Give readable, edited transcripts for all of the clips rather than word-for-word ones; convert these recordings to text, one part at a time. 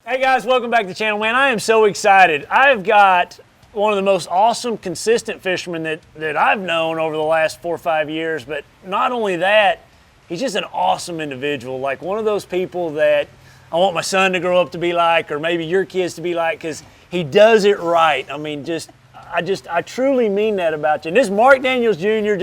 Hey guys, welcome back to the channel, man. I am so excited. I've got one of the most awesome, consistent fishermen that I've known over the last 4 or 5 years, but not only that, he's just an awesome individual. Like one of those people that I want my son to grow up to be like, or maybe your kids to be like, because he does it right. I mean, I truly mean that about you. And this Mark Daniels Jr.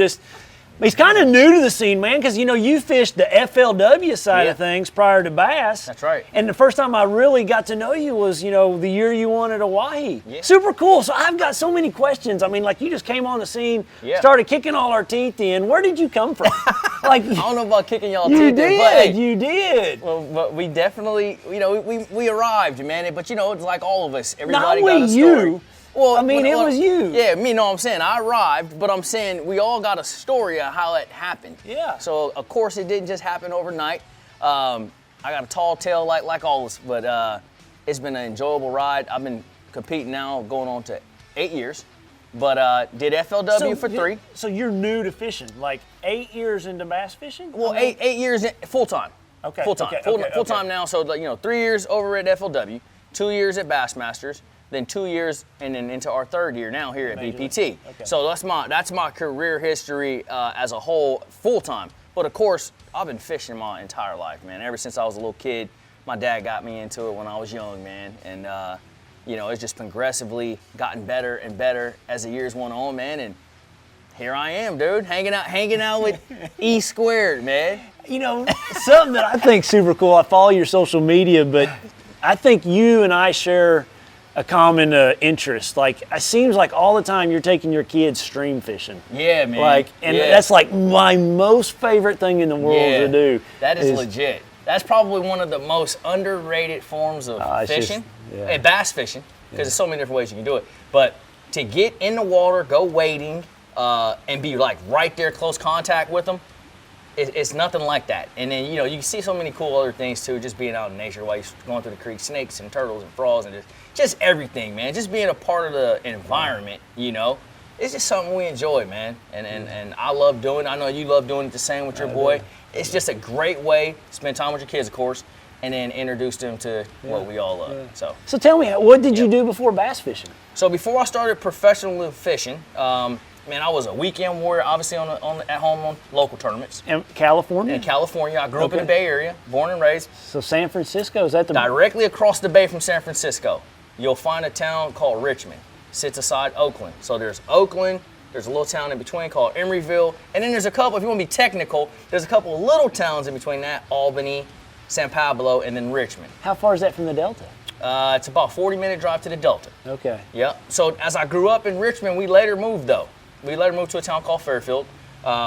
He's kind of new to the scene, man, because, you fished the FLW side of things prior to bass. That's right. And the first time I really got to know you was, the year you won at Hawaii. Yeah. Super cool. So I've got so many questions. I mean, like, you just came on the scene, started kicking all our teeth in. Where did you come from? I don't know about kicking y'all teeth in, but hey, you did. Well, but we definitely, we arrived, man. But, it's like all of us. Everybody got a story. You. Well, I mean, it was you. Yeah, I'm saying I arrived, but I'm saying we all got a story of how it happened. Yeah. So, of course, it didn't just happen overnight. I got a tall tail like always, but it's been an enjoyable ride. I've been competing now going on to 8 years, but did FLW for 3. So you're new to fishing, like 8 years into bass fishing? Well, eight years full-time. Okay. Full-time now, so 3 years over at FLW, 2 years at Bassmasters, then 2 years, and then into our 3rd year now here at BPT. Okay. So that's my career history as a whole, full time. But of course, I've been fishing my entire life, man. Ever since I was a little kid, my dad got me into it when I was young, man. And it's just progressively gotten better and better as the years went on, man. And here I am, dude, hanging out with E Squared, man. Something that I think super cool. I follow your social media, but I think you and I share a common interest. Like, it seems like all the time you're taking your kids stream fishing. Yeah, man. That's like my most favorite thing in the world to do. That is legit. That's probably one of the most underrated forms of fishing, and bass fishing, because there's so many different ways you can do it. But to get in the water, go wading, and be like right there, close contact with them, it's nothing like that. And then, you can see so many cool other things too, just being out in nature while you're going through the creek, snakes and turtles and frogs and just everything, man. Just being a part of the environment, it's just something we enjoy, man. And I love doing it. I know you love doing it the same with your boy. It's just a great way to spend time with your kids, of course, and then introduce them to what we all love. Yeah. So tell me, what did you do before bass fishing? So before I started professionally fishing, man, I was a weekend warrior, obviously at home on local tournaments. In California? In California. I grew up in the Bay Area, born and raised. So San Francisco, is that the... Directly across the bay from San Francisco, you'll find a town called Richmond. Sits aside Oakland. So there's Oakland, there's a little town in between called Emeryville, and then there's a couple, if you want to be technical, there's a couple of little towns in between that, Albany, San Pablo, and then Richmond. How far is that from the Delta? It's about a 40-minute drive to the Delta. Okay. Yep. So as I grew up in Richmond, we later moved, though. We later moved to a town called Fairfield,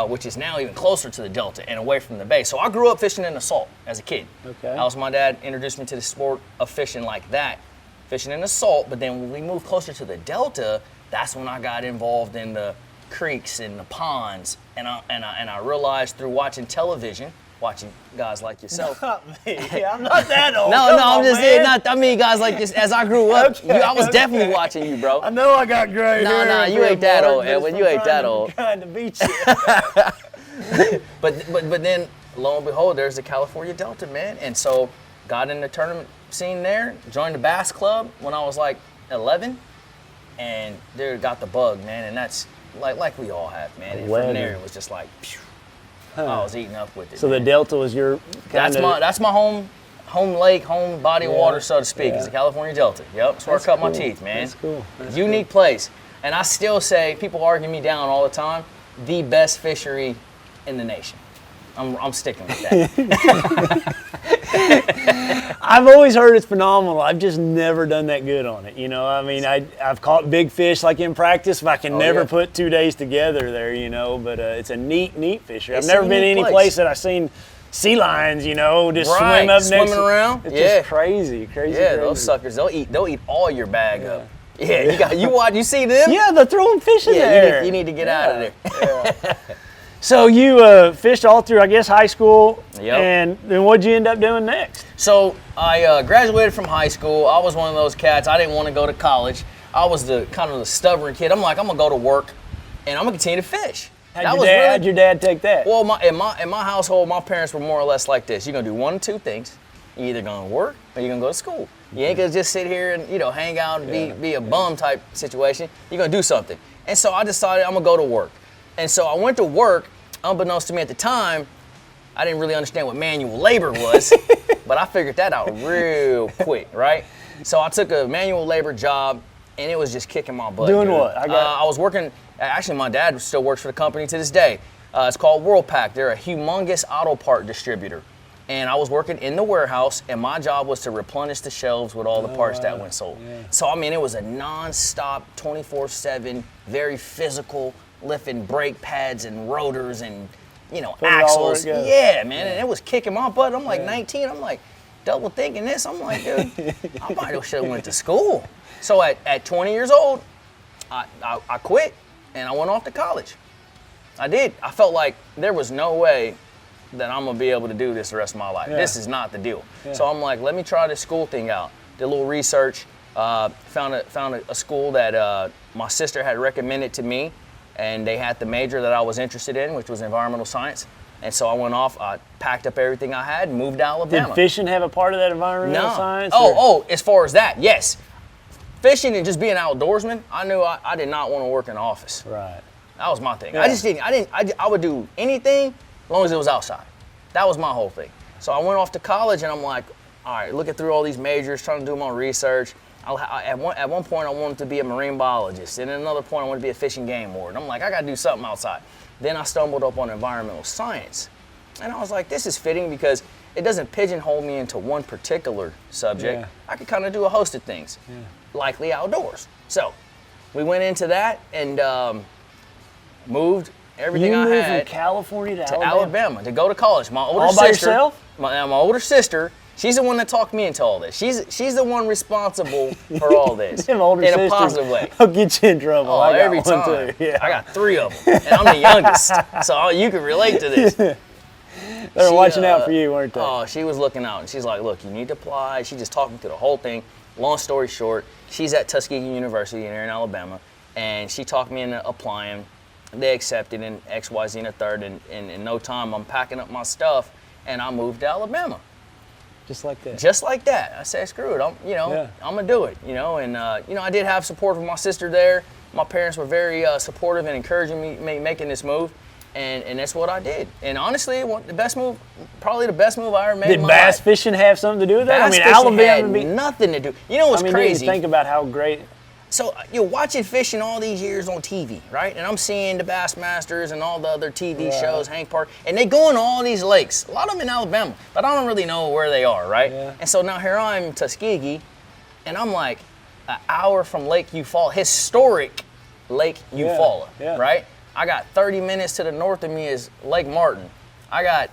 which is now even closer to the Delta and away from the bay. So I grew up fishing in the salt as a kid. Okay. That was my dad introduced me to the sport of fishing like that, fishing in the salt. But then when we moved closer to the Delta, that's when I got involved in the creeks and the ponds. And I realized through watching television, watching guys like yourself. Not me. Yeah, I'm not that old. I'm just saying, guys like this. As I grew up, I was definitely watching you, bro. I know I got gray hair. No, you ain't that old, Edwin. You ain't that old. I'm trying to beat you. but then, lo and behold, there's the California Delta, man. And so, got in the tournament scene there, joined the bass club when I was like 11, and there got the bug, man. And that's like we all have, man. And from there, it was just like, phew. I was eating up with it. So man. The Delta was your that's my home lake, home body of water, so to speak. It's the California Delta. Yep, that's where I cut my teeth, man. That's cool. Unique place. And I still say, people argue me down all the time, the best fishery in the nation. I'm sticking with that. I've always heard it's phenomenal. I've just never done that good on it. I mean, I've caught big fish like in practice, but I can never put 2 days together there, But it's a neat fishery. I've never been any place that I've seen sea lions, just swim up swimming around. It's just crazy. Yeah, those suckers, they'll eat all your bag up. Yeah, you see them? Yeah, they're throwing fish in there. You need to get out of there. Yeah. So you fished all through, I guess, high school, and then what'd you end up doing next? So I graduated from high school. I was one of those cats. I didn't want to go to college. I was the kind of the stubborn kid. I'm like, I'm gonna go to work, and I'm gonna continue to fish. How'd your dad take that? Well, in my household, my parents were more or less like this. You're gonna do one of two things. You're either gonna work or you're gonna go to school. You ain't gonna just sit here and hang out and be a bum type situation. You're gonna do something. And so I decided I'm gonna go to work. And so I went to work. Unbeknownst to me at the time, I didn't really understand what manual labor was, but I figured that out real quick, right? So I took a manual labor job, and it was just kicking my butt. Doing dude. what? I was working. Actually, my dad still works for the company to this day. It's called Worldpac. They're a humongous auto part distributor. And I was working in the warehouse, and my job was to replenish the shelves with all the parts that went sold. Yeah. So, I mean, it was a non-stop, 24/7, very physical, lifting brake pads and rotors and, axles. Yeah, man, and it was kicking my butt. I'm like 19. I'm like double thinking this. I'm like, dude, I might have should have went to school. So at 20 years old, I quit, and I went off to college. I did. I felt like there was no way that I'm gonna be able to do this the rest of my life. This is not the deal. So I'm like, let me try this school thing out. Did a little research, found a school that my sister had recommended to me, and they had the major that I was interested in, which was environmental science. And so I went off, I packed up everything I had, and moved to Alabama. Did fishing have a part of that environmental science? As far as that, yes. Fishing and just being an outdoorsman, I knew I did not want to work in an office. Right. That was my thing. Yeah. I would do anything as long as it was outside. That was my whole thing. So I went off to college, and I'm like, all right, looking through all these majors, trying to do my research. At one point, I wanted to be a marine biologist, and at another point, I wanted to be a fish and game warden. I'm like, I got to do something outside. Then I stumbled up on environmental science, and I was like, this is fitting because it doesn't pigeonhole me into one particular subject. I could kind of do a host of things, likely outdoors. So we went into that and moved everything I had. From California to Alabama to go to college. My older all sister, by yourself? My older sister, she's the one that talked me into all this. She's the one responsible for all this Them older in sisters, a positive way. I'll get you in trouble. Oh, I got every one time. too. Yeah. I got 3 of them, and I'm the youngest, so you can relate to this. They were watching out for you, weren't they? Oh, she was looking out, and she's like, look, you need to apply. She just talked me through the whole thing. Long story short, she's at Tuskegee University here in Alabama, and she talked me into applying. They accepted in X, Y, Z, and a third, and in no time, I'm packing up my stuff, and I moved to Alabama. Just like that. Just like that. I said, screw it. I'm gonna do it. And I did have support from my sister there. My parents were very supportive and encouraging me making this move, and that's what I did. And honestly, probably the best move I ever made. Did bass fishing have something to do with that? Bass fishing Alabama had nothing to do. You know what's crazy? Think about how great. So you're watching fishing all these years on TV, right? And I'm seeing the Bassmasters and all the other TV shows, Hank Park, and they go in all these lakes. A lot of them in Alabama, but I don't really know where they are, right? Yeah. And so now here I'm in Tuskegee, and I'm like an hour from Lake Eufaula, historic Lake Eufaula, right? I got 30 minutes to the north of me is Lake Martin. I got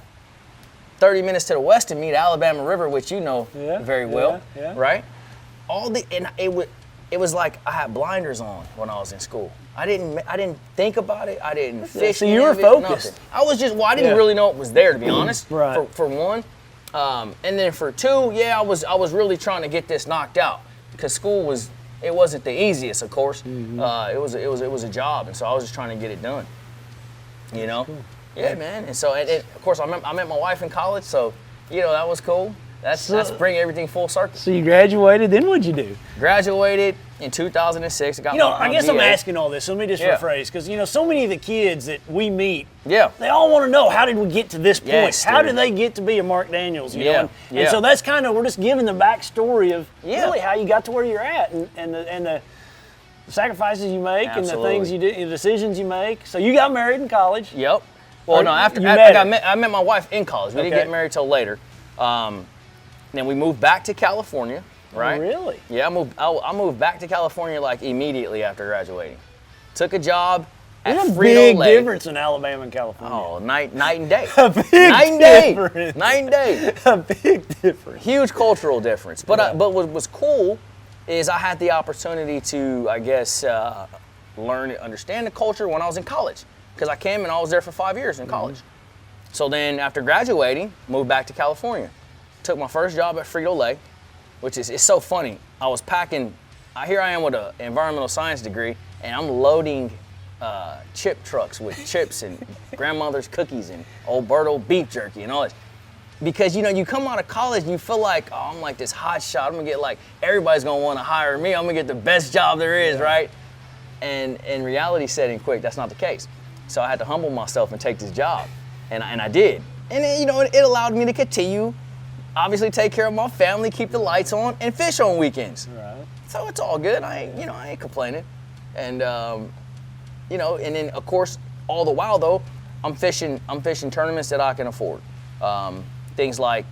30 minutes to the west of me, the Alabama River, which you know very well, right? It was like I had blinders on when I was in school. I didn't think about it. I didn't fish. So you were focused. Nothing. I was just, I didn't really know it was there, to be honest. Right. For one, and then for two, I was really trying to get this knocked out because school wasn't the easiest, of course. Mm-hmm. It was a job, and so I was just trying to get it done. You know. Cool. Yeah, man. And so, of course, I met my wife in college, so that was cool. That's bringing everything full circle. So you graduated, then what'd you do? Graduated in 2006. I guess I'm asking all this, so let me just rephrase, because so many of the kids that we meet, they all want to know, how did we get to this point? Yes, how did they get to be a Mark Daniels? And so that's kind of, we're just giving the backstory of really how you got to where you're at and the sacrifices you make and the things you do, the decisions you make. So you got married in college. Yep. Well, no, I met my wife in college. We didn't get married till later. Then we moved back to California, right? Oh, really? Yeah, I moved back to California like immediately after graduating. Took a job at Frito-Lay. There's a big difference in Alabama and California. Oh, night and day. A big difference. Night and day. A big difference. Huge cultural difference. But what was cool is I had the opportunity to, I guess, learn and understand the culture when I was in college. Because I came and I was there for 5 years in college. So then after graduating, moved back to California. Took my first job at Frito-Lay, which is, it's so funny. I was packing, here I am with an environmental science degree, and I'm loading chip trucks with chips and grandmother's cookies and Old Berto beef jerky and all this. because you come out of college and you feel like, oh, I'm like this hot shot. I'm gonna get like, everybody's gonna want to hire me. I'm gonna get the best job there is, right? And reality set in quick, that's not the case. So I had to humble myself and take this job, and I did. And then, it allowed me to continue, obviously take care of my family, keep the lights on, and fish on weekends. Right. So it's all good. I ain't complaining. And and then of course, all the while though, I'm fishing tournaments that I can afford. Things like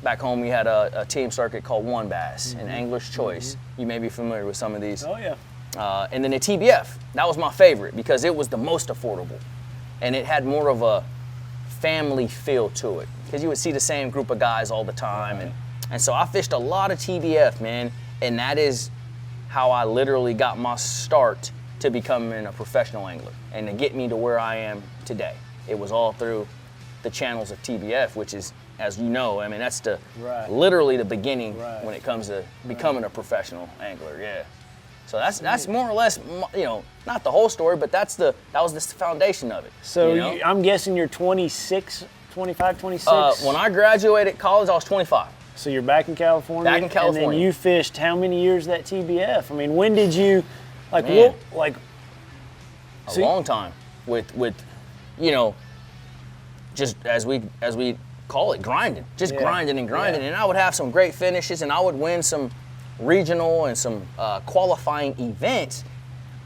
back home, we had a team circuit called One Bass and Angler's Choice. You may be familiar with some of these. Oh yeah. And then the TBF, that was my favorite because it was the most affordable, and it had more of a family feel to it because you would see the same group of guys all the time, and so I fished a lot of TBF, man, and that is how I literally got my start to becoming a professional angler and to get me to where I am today. It was all through the channels of TBF, which is, as you know, I mean, that's literally the beginning when it comes to becoming a professional angler. Yeah. So that's more or less, not the whole story, but that was the foundation of it. So I'm guessing you're 26, 25, 26? When I graduated college, I was 25. So you're back in California? Back in California. And then you fished how many years that TBF? I mean, when did you, a long time with just as we call it, grinding. Just grinding and grinding. And I would have some great finishes, and I would win some regional and some qualifying events,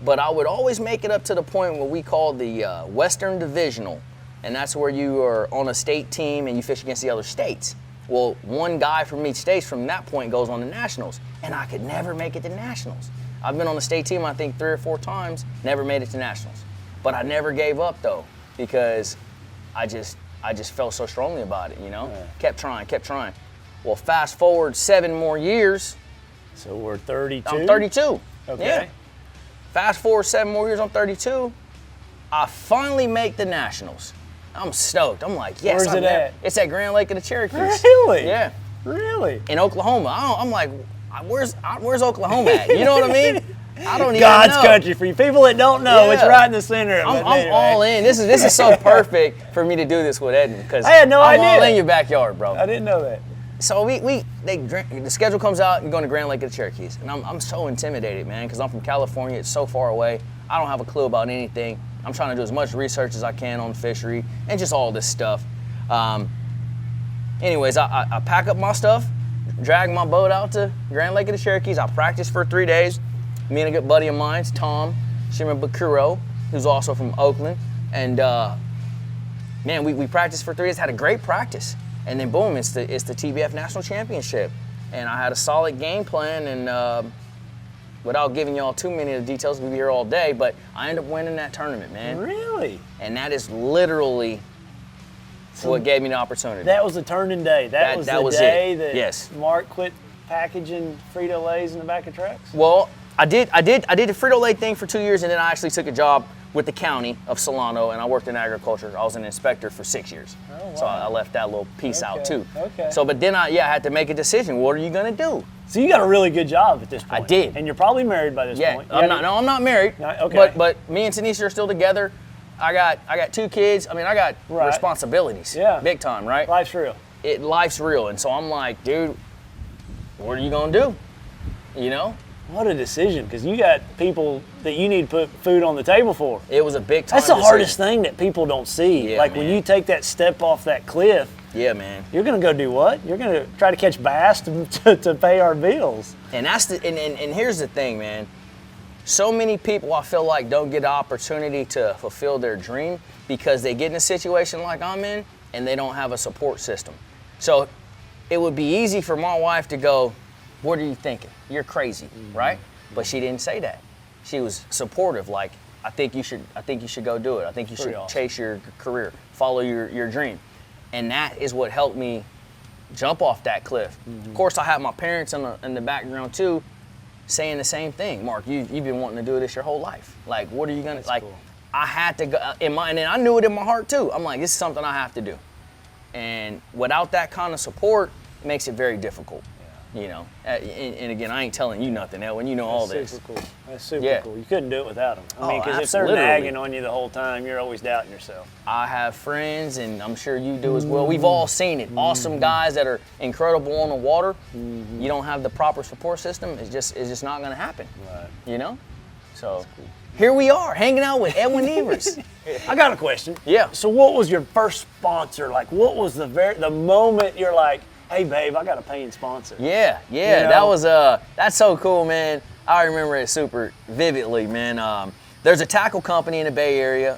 but I would always make it up to the point what we call the Western Divisional, and that's where you are on a state team and you fish against the other states. Well, one guy from each state from that point goes on the nationals, and I could never make it to nationals. I've been on the state team, I think 3 or 4 times, never made it to nationals, but I never gave up though, because I just felt so strongly about it, Kept trying. Well, fast forward 7 more years. So we're 32? I'm 32. Okay. Yeah. Fast forward 7 more years, I'm 32. I finally make the nationals. I'm stoked. I'm like, yes. Where's it at? It's at Grand Lake of the Cherokees. Really? Yeah. Really? In Oklahoma. I'm like, where's Oklahoma at? You know what I mean? I don't even God's know. country for you people that don't know. It's right in the center of it. I'm all in. This is so perfect for me to do this with Edwin because I had no idea. I'm all in your backyard, bro. I didn't know that. So the schedule comes out and going to Grand Lake of the Cherokees, and I'm so intimidated, man, because I'm from California. It's so far away. I don't have a clue about anything. I'm trying to do as much research as I can on the fishery and just all this stuff. Anyways, I pack up my stuff, drag my boat out to Grand Lake of the Cherokees. I practice for 3 days. Me and a good buddy of mine, Tom Shimabukuro, who's also from Oakland, and man, we practiced for 3 days. Had a great practice. And then boom, it's the TBF National Championship. And I had a solid game plan, and without giving y'all too many of the details, we'll be here all day, but I ended up winning that tournament, man. Really? And that is literally what gave me the opportunity. That was the turning day. That was the day that Mark quit packaging Frito-Lays in the back of trucks? Well, I did the Frito-Lay thing for 2 years, and then I actually took a job with the county of Solano, and I worked in agriculture. I was an inspector for 6 years. Oh, wow. So I left that little piece out too. Okay. So, but then I had to make a decision. What are you gonna do? So you got a really good job at this point. I did. And you're probably married by this point. I'm not married. Okay. But me and Tanisha are still together. I got 2 kids. I mean, I got responsibilities. Yeah. Big time, right? Life's real. Life's real. And so I'm like, dude, what are you gonna do? What a decision, because you got people that you need to put food on the table for. It was a big time That's the decision. hardest thing that people don't see. Yeah, like man. when you take that step off that cliff, yeah, man. you're going to go do what? You're going to try to catch bass to pay our bills. And that's and here's the thing, man. So many people, I feel like, don't get the opportunity to fulfill their dream because they get in a situation like I'm in and they don't have a support system. So it would be easy for my wife to go, what are you thinking? You're crazy, right? But she didn't say that. She was supportive, like, I think you should go do it. I think you should chase your career, follow your dream. And that is what helped me jump off that cliff. Of course, I had my parents in the background too, saying the same thing. Mark, you've been wanting to do this your whole life. Like, what are you gonna, cool. I had to go, and I knew it in my heart too. I'm like, this is something I have to do. And without that kind of support, it makes it very difficult. You know, and again, I ain't telling you nothing, Edwin. You know all this. Super cool. That's super cool. You couldn't do it without them. I mean, because if they're absolutely. nagging on you the whole time, you're always doubting yourself. I have friends, and I'm sure you do as well. We've all seen it. Awesome guys that are incredible on the water. You don't have the proper support system. It's just not going to happen. Right. You know. So here we are, hanging out with Edwin Evers. I got a question. Yeah. So, what was your first sponsor? Like, what was the moment you're like, hey, babe, I got a paying sponsor? Yeah. You know? That's so cool, man. I remember it super vividly, man. There's a tackle company in the Bay Area,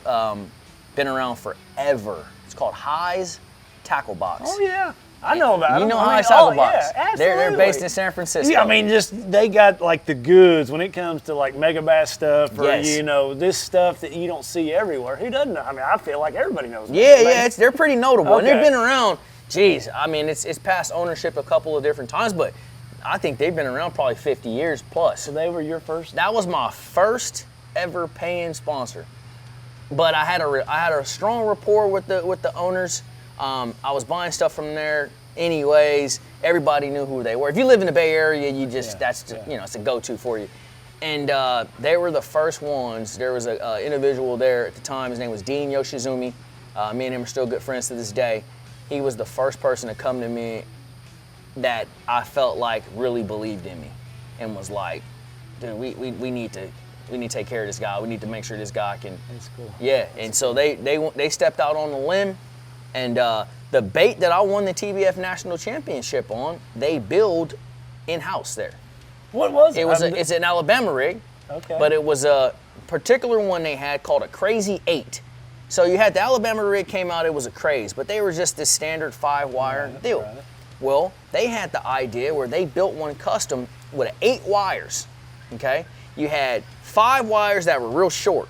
been around forever. It's called High's Tackle Box. Oh, yeah. I know about them. You know High's Tackle Box. Yeah, absolutely. They're based in San Francisco. Yeah, I mean, they got like the goods when it comes to like mega bass stuff or, you know, this stuff that you don't see everywhere. Who doesn't know? I mean, I feel like everybody knows. They're pretty notable. Okay. And they've been around, geez, I mean, it's past ownership a couple of different times, but I think they've been around probably 50 years plus. So they were your first? That was my first ever paying sponsor. But I had a strong rapport with the owners. I was buying stuff from there anyways. Everybody knew who they were. If you live in the Bay Area, you just you know, it's a go-to for you. And they were the first ones. There was an individual there at the time. His name was Dean Yoshizumi. Me and him are still good friends to this day. He was the first person to come to me that I felt like really believed in me and was like, dude, we need to take care of this guy. We need to make sure this guy can. That's cool. Yeah, and so they stepped out on the limb, and the bait that I won the TBF National Championship on, they build in-house there. What was it? It's an Alabama rig. Okay. But it was a particular one they had called a Crazy 8. So you had the Alabama rig came out, it was a Craze, but they were just this standard 5-wire deal. Right. Well, they had the idea where they built one custom with 8 wires, okay? You had 5 wires that were real short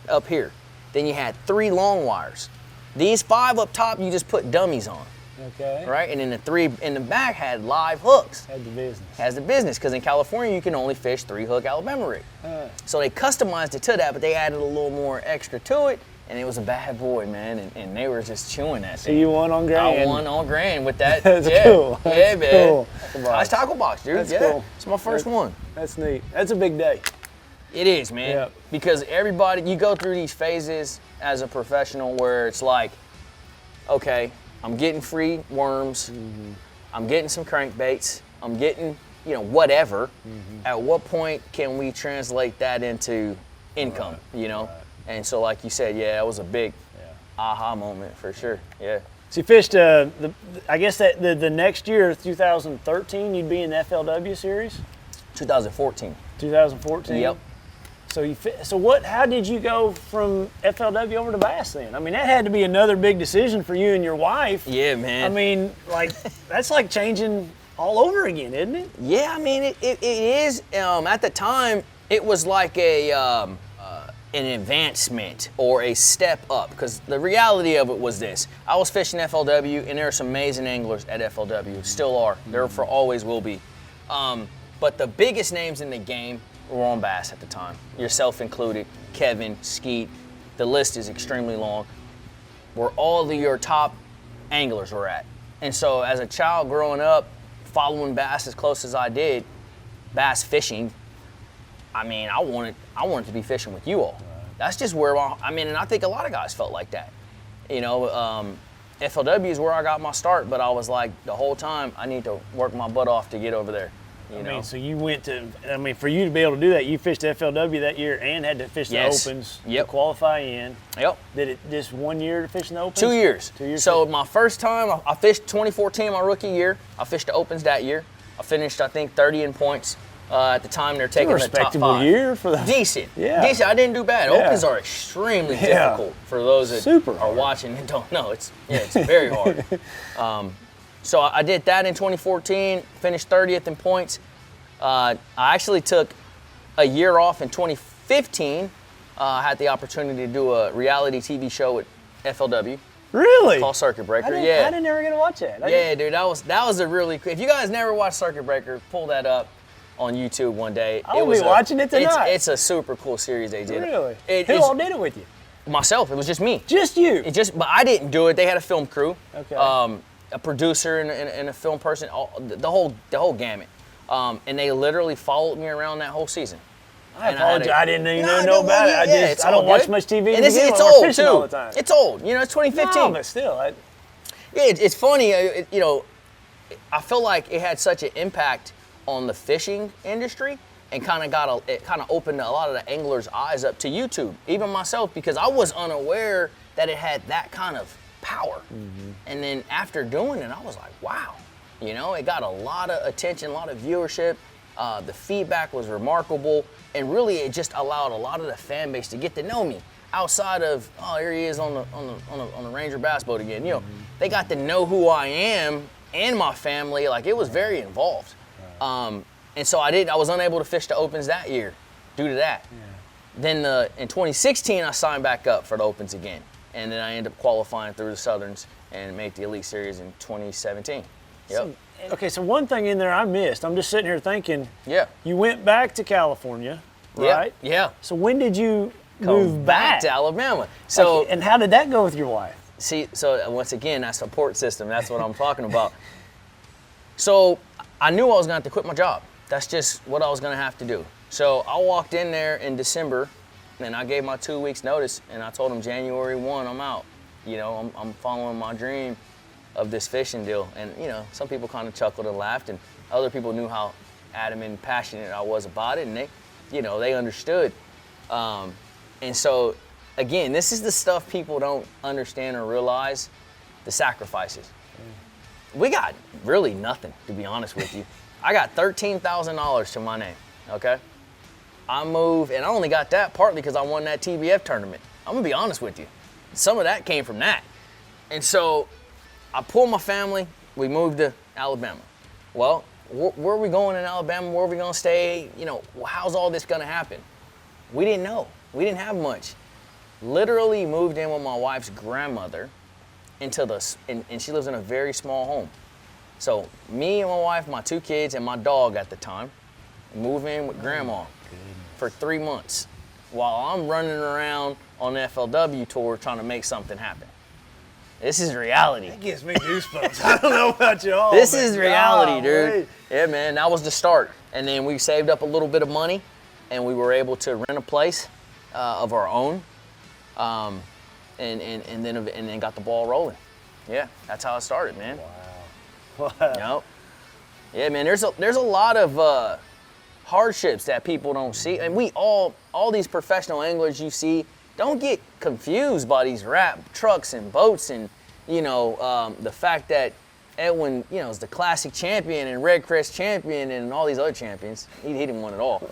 up here. Then you had 3 long wires. These 5 up top, you just put dummies on. Okay. Right? And then the 3 in the back had live hooks. Had the business. Has the business, because in California, you can only fish 3-hook Alabama rig. So they customized it to that, but they added a little more extra to it. And it was a bad boy, man, and they were just chewing that thing. So you won on grand. I won on grand with that. That's yeah. cool. Yeah, That's man. cool. Nice tackle box, dude. That's yeah. cool. It's my first one. That's neat. That's a big day. It is, man. Yeah. Because everybody, you go through these phases as a professional where it's like, okay, I'm getting free worms, I'm getting some crankbaits, I'm getting, you know, whatever. At what point can we translate that into income, you know? And so like you said, yeah, that was a big aha moment for sure, yeah. So you fished, I guess that the next year, 2013, you'd be in the FLW series? 2014. 2014? Yep. So how did you go from FLW over to bass then? I mean, that had to be another big decision for you and your wife. Yeah, man. I mean, like, that's like changing all over again, isn't it? Yeah, I mean, it is. At the time, it was like an advancement or a step up, because the reality of it was this. I was fishing FLW, and there are some amazing anglers at FLW, still are. There for always will be. But the biggest names in the game were on bass at the time, yourself included, Kevin, Skeet, the list is extremely long, where all of your top anglers were at. And so as a child growing up, following bass as close as I did, bass fishing, I mean, I wanted to be fishing with you all. Right. That's just where, and I think a lot of guys felt like that. You know, FLW is where I got my start, but I was like, the whole time, I need to work my butt off to get over there. You know? So you went to, for you to be able to do that, you fished FLW that year and had to fish the Opens to qualify in. Yep. Did it just 1 year to fish in the Opens? 2 years. 2 years. So my first time, I fished 2014, my rookie year. I fished the Opens that year. I finished, I think, 30 in points. At the time, they're taking the top 5. Respectable year for the decent. Yeah. Decent. I didn't do bad. Yeah. Opens are extremely difficult for those that are watching and don't know. It's very hard. So I did that in 2014. Finished 30th in points. I actually took a year off in 2015. I had the opportunity to do a reality TV show at FLW. Really? Called Circuit Breaker. I didn't ever get to watch that. Dude, that was a really. If you guys never watched Circuit Breaker, pull that up on YouTube one day. I'll be watching it tonight. It's a super cool series they did. Really? Who all did it with you? Myself. It was just me. Just you? But I didn't do it. They had a film crew. Okay. a producer and a film person, the whole gamut. And they literally followed me around that whole season. I apologize. I didn't even know about it. I don't watch much TV. And it's old too. All the time. It's old. You know, it's 2015. No, but still. Yeah, it's funny. You know, I feel like it had such an impact on the fishing industry, and kind of opened a lot of the anglers' eyes up to YouTube. Even myself, because I was unaware that it had that kind of power. Mm-hmm. And then after doing it, I was like, wow. You know, it got a lot of attention, a lot of viewership. The feedback was remarkable, and really it just allowed a lot of the fan base to get to know me outside of, oh, here he is on the Ranger bass boat again. You know, they got to know who I am and my family. Like, it was very involved. Right. And so I was unable to fish the Opens that year due to that. Yeah. Then in 2016, I signed back up for the Opens again, and then I ended up qualifying through the Southerns and made the Elite Series in 2017. Yep. So one thing in there I missed. I'm just sitting here thinking. Yeah. You went back to California, right? Yeah. So when did you move back to Alabama? So and how did that go with your wife? See, so once again, that support system. That's what I'm talking about. So I knew I was going to have to quit my job. That's just what I was going to have to do. So I walked in there in December, and I gave my 2 weeks notice, and I told them January 1, I'm out. You know, I'm following my dream of this fishing deal. And, you know, some people kind of chuckled and laughed, and other people knew how adamant and passionate I was about it, and they, you know, they understood. And so, again, this is the stuff people don't understand or realize, the sacrifices. We got really nothing, to be honest with you. I got $13,000 to my name, okay? I moved, and I only got that partly because I won that TBF tournament. I'm gonna be honest with you. Some of that came from that. And so I pulled my family, we moved to Alabama. Well, where are we going in Alabama? Where are we gonna stay? You know, how's all this gonna happen? We didn't know. We didn't have much. Literally moved in with my wife's grandmother and she lives in a very small home. So me and my wife, my 2 kids, and my dog at the time, move in with grandma for 3 months while I'm running around on the FLW tour trying to make something happen. This is reality. That gives me goosebumps. I don't know about y'all. This is reality, dude. Yeah, man, that was the start. And then we saved up a little bit of money, and we were able to rent a place of our own, and then got the ball rolling. Yeah, that's how it started, man. Wow. Yep. Yeah, man. There's a lot of hardships that people don't see, and we all these professional anglers you see, don't get confused by these wrap trucks and boats, and you know the fact that Edwin, you know, is the classic champion and Red Crest champion and all these other champions. He didn't win it all.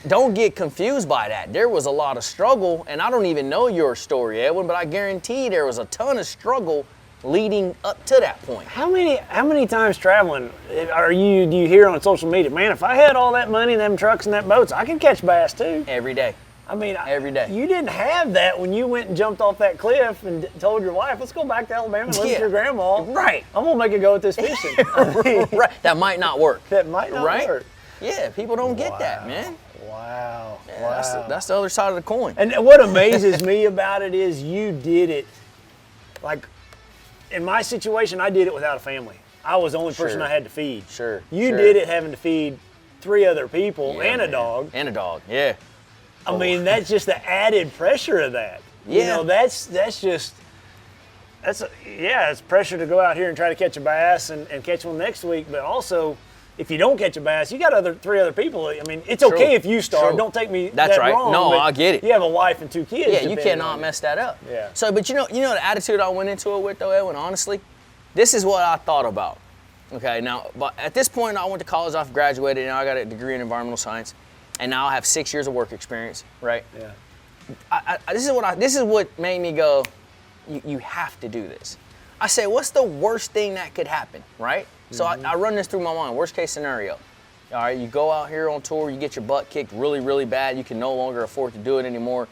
Don't get confused by that. There was a lot of struggle, and I don't even know your story, Edwin, but I guarantee there was a ton of struggle leading up to that point. How many times traveling do you hear on social media, man, if I had all that money, them trucks and that boats, I could catch bass too? Every day. I mean, every day. You didn't have that when you went and jumped off that cliff and told your wife, let's go back to Alabama and live with your grandma. Right. I'm going to make a go at this fishing. Right. That might not work. That might not work. Yeah, people don't get that, man. Wow. Yeah, wow. That's the other side of the coin. And what amazes me about it is you did it, like, in my situation, I did it without a family. I was the only person I had to feed. Sure. You did it having to feed 3 other people and a dog. And a dog, yeah. I mean, that's just the added pressure of that. Yeah. You know, it's pressure to go out here and try to catch a bass and catch one next week, but also, if you don't catch a bass, you got 3 other people. I mean, it's okay if you starve. Don't take me That's that right. wrong. No, I get it. You have a wife and 2 kids. Yeah, you cannot mess that up. Yeah. So, but you know the attitude I went into it with, though, Edwin, honestly? This is what I thought about. Okay, now, but at this point, I went to college, I've graduated, and I got a degree in environmental science, and now I have 6 years of work experience, right? Yeah. This is what made me go, you have to do this. I say, what's the worst thing that could happen, right? So I run this through my mind, worst case scenario. All right, you go out here on tour, you get your butt kicked really, really bad, you can no longer afford to do it anymore.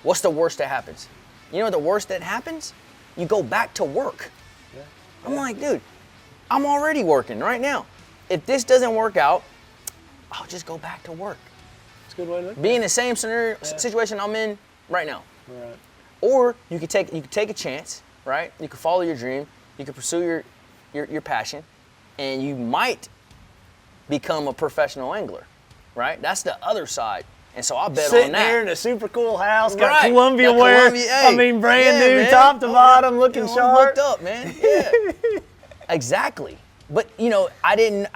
What's the worst that happens? You know the worst that happens? You go back to work. Yeah. I'm like, dude, I'm already working right now. If this doesn't work out, I'll just go back to work. That's a good way to look at it. Be in the same situation I'm in right now. Right. Or you could take a chance, right? You could follow your dream, you could pursue your passion, and you might become a professional angler, right? That's the other side. And so I bet Sitting on that. there in a super cool house, got Right. Columbia Got wear. Columbia, hey. I mean, brand new, man. top to bottom, looking I'm sharp. hooked up, man. Yeah. Exactly. But you know, I didn't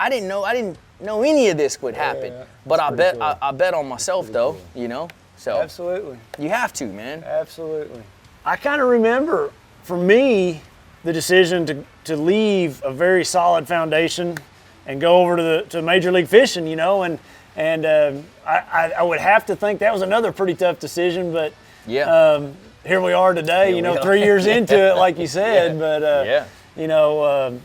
know any of this would happen. Yeah, but I bet cool. I bet on myself though, you know. So Absolutely. you have to, man. Absolutely. I kind of remember, for me, the decision to leave a very solid foundation and go over to Major League Fishing, you know, and I would have to think that was another pretty tough decision, but Yeah. here we are today, Here you know, we are. 3 years into it, like you said, but Yeah. you know,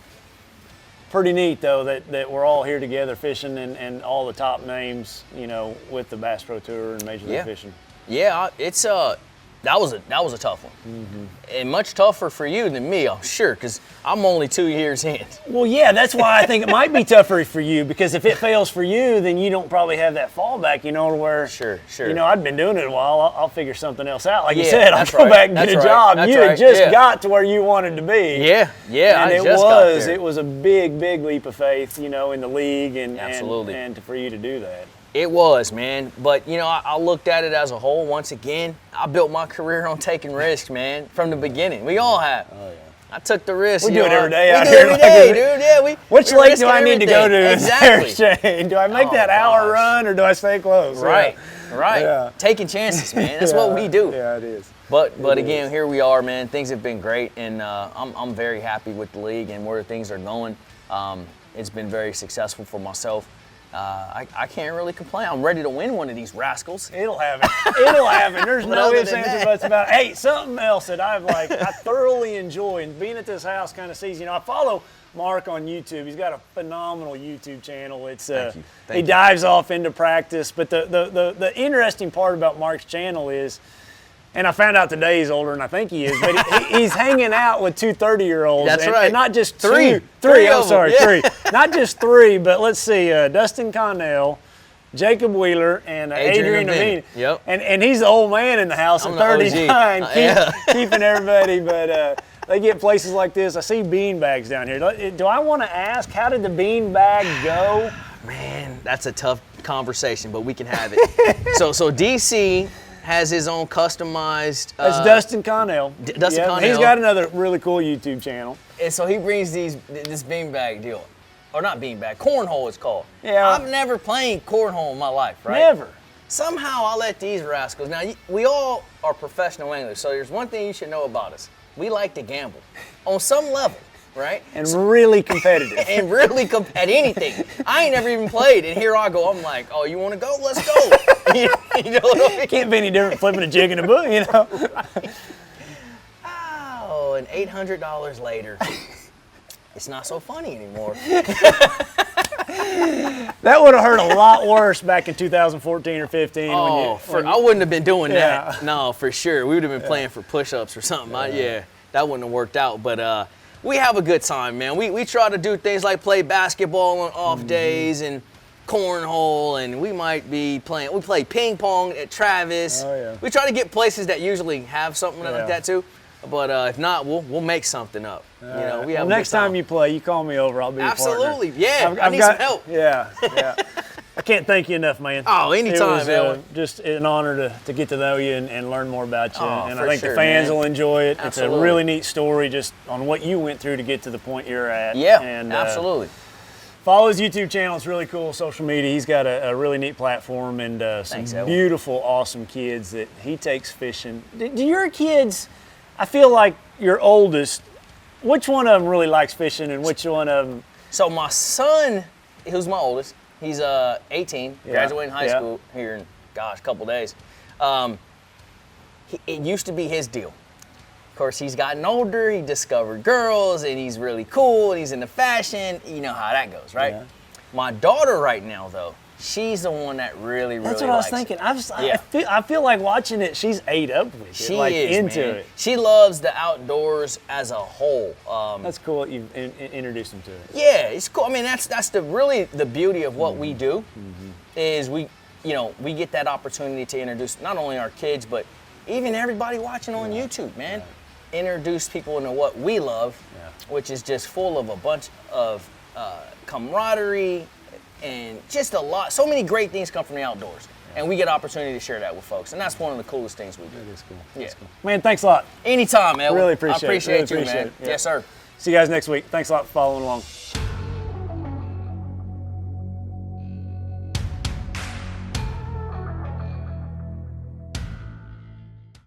pretty neat though that we're all here together fishing and all the top names, you know, with the Bass Pro Tour and Major League Yeah. Fishing. Yeah, it's that was a tough one, and much tougher for you than me, I'm sure, because I'm only 2 years in. Well, yeah, that's why I think it might be tougher for you, because if it fails for you, then you don't probably have that fallback, you know, where, Sure. you know, I'd been doing it a while, I'll figure something else out. Like you Yeah, said, I'll that's go right. back and get That's a right. job. That's You had right. just Yeah. got to where you wanted to be. Yeah, And I just got there. it was a big leap of faith, you know, in the league Absolutely. and for you to do that. It was, man. But, you know, I looked at it as a whole. Once again, I built my career on taking risks, man, from the beginning. We all have. Oh, yeah. I took the risk. We you do it know, every day we out do here. it every day, dude. Yeah, Which we lake risk do I need to go to everything. exactly. Exactly. Shane? Do I make Oh, that hour gosh. run or do I stay close? Right, Yeah. right. Yeah. Taking chances, man. That's what we do. Yeah, it is. But It again, is. here we are, man. Things have been great, and I'm very happy with the league and where things are going. It's been very successful for myself. I can't really complain. I'm ready to win one of these rascals. It'll happen. It'll happen. There's But no other ifs, than ands, or that- buts about it. Hey, something else that I thoroughly enjoy, and being at this house kind of sees, you know, I follow Mark on YouTube. He's got a phenomenal YouTube channel. It's Thank you. he Thank you. dives off into practice, but the interesting part about Mark's channel is, and I found out today he's older than I think he is, but he's hanging out with two 30-year-olds. That's and, right. And not just Three. three. Three I'm of sorry, them. Yeah. three. Not just three, but let's see, Dustin Connell, Jacob Wheeler, and Adrian Levine. Levine. Yep. And he's the old man in the house I'm at the OG. 39, Yeah. keeping everybody, but they get places like this. I see bean bags down here. Do I want to ask, how did the bean bag go? Man, that's a tough conversation, but we can have it. so DC has his own customized. That's Dustin Connell. Dustin Connell. He's got another really cool YouTube channel. And so he brings this beanbag deal. Or not beanbag, cornhole it's called. Yeah. I've never played cornhole in my life, right? Never. Somehow I let these rascals. Now, we all are professional anglers, so there's one thing you should know about us. We like to gamble on some level, right? And really competitive. And really at anything. I ain't never even played, and here I go. I'm like, oh, you want to go? Let's go. You know what I mean? Can't be any different flipping a jig in a book, you know? Oh, and $800 later, it's not so funny anymore. That would have hurt a lot worse back in 2014 or 15. Oh, I wouldn't have been doing that. Yeah. No, for sure. We would have been playing for push-ups or something. That wouldn't have worked out. But we have a good time, man. We try to do things like play basketball on off days and cornhole, and we might be playing. We play ping pong at Travis. Oh, yeah. We try to get places that usually have something Yeah. like that too. But if not, we'll make something up. You know, we have a next good time you play, you call me over. I'll be your partner. Absolutely, yeah. I need some help. Yeah. I can't thank you enough, man. Oh, anytime, It was man. just an honor to get to know you and learn more about you. Oh, and for I think sure, the fans man. will enjoy it. Absolutely. It's a really neat story just on what you went through to get to the point you're at. Yeah, and, absolutely. Follow his YouTube channel. It's really cool. Social media. He's got a really neat platform and some Thanks, Edwin. beautiful, awesome kids that he takes fishing. Do your kids, I feel like your oldest, which one of them really likes fishing and which one of them? So my son, who's my oldest, he's 18, graduating high Yeah. school here in, a couple days. It used to be his deal. Of course, he's gotten older, he discovered girls, and he's really cool, and he's into fashion. You know how that goes, right? Yeah. My daughter right now, though, she's the one that really That's what I was likes it. thinking. I feel like watching it, she's ate up with it, She like is, into man. it. She loves the outdoors as a whole. That's cool that you've introduced them to it. Yeah, it's cool. I mean, that's really the beauty of what we do, is we get that opportunity to introduce not only our kids, but even everybody watching on YouTube, man. Introduce people into what we love, which is just full of a bunch of camaraderie and just so many great things come from the outdoors. And we get opportunity to share that with folks. And that's one of the coolest things we do. That is cool. Yeah. That's cool. Man, thanks a lot. Anytime, man. Really appreciate it. I appreciate you, man. Yeah. Yes, sir. See you guys next week. Thanks a lot for following along.